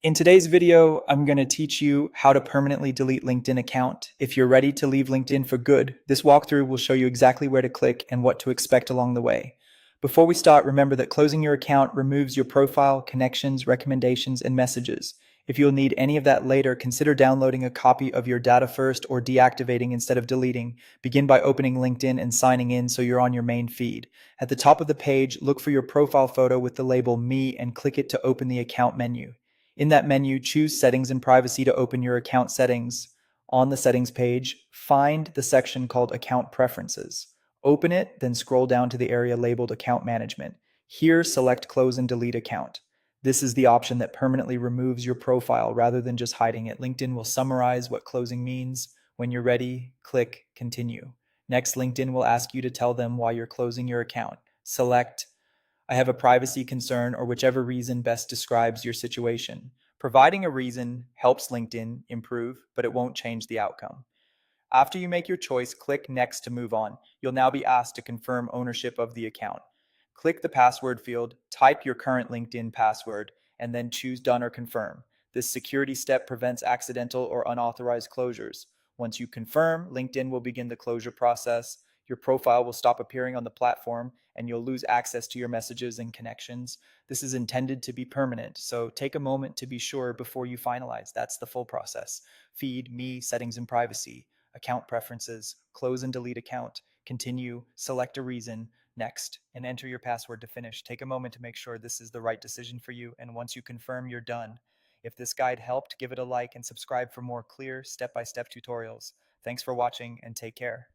In today's video, I'm going to teach you how to permanently delete LinkedIn account. If you're ready to leave LinkedIn for good, this walkthrough will show you exactly where to click and what to expect along the way. Before we start, remember that closing your account removes your profile, connections, recommendations, and messages. If you'll need any of that later, consider downloading a copy of your data first or deactivating instead of deleting. Begin by opening LinkedIn and signing in so you're on your main feed. At the top of the page, look for your profile photo with the label Me and click it to open the account menu. In that menu, choose Settings and Privacy to open your account settings. On the Settings page, find the section called Account Preferences. Open it, then scroll down to the area labeled Account Management. Here, select Close and Delete Account. This is the option that permanently removes your profile rather than just hiding it. LinkedIn will summarize what closing means. When you're ready, click Continue. Next, LinkedIn will ask you to tell them why you're closing your account. Select I have a privacy concern, or whichever reason best describes your situation. Providing a reason helps LinkedIn improve, but it won't change the outcome. After you make your choice, click Next to move on. You'll now be asked to confirm ownership of the account. Click the password field, type your current LinkedIn password, and then choose Done or Confirm. This security step prevents accidental or unauthorized closures. Once you confirm, LinkedIn will begin the closure process. Your profile will stop appearing on the platform, and you'll lose access to your messages and connections. This is intended to be permanent, so take a moment to be sure before you finalize. That's the full process. Feed, Me, Settings and Privacy, Account Preferences, Close and Delete Account, Continue, select a reason, Next, and enter your password to finish. Take a moment to make sure this is the right decision for you, and once you confirm, you're done. If this guide helped, give it a like and subscribe for more clear, step-by-step tutorials. Thanks for watching, and take care.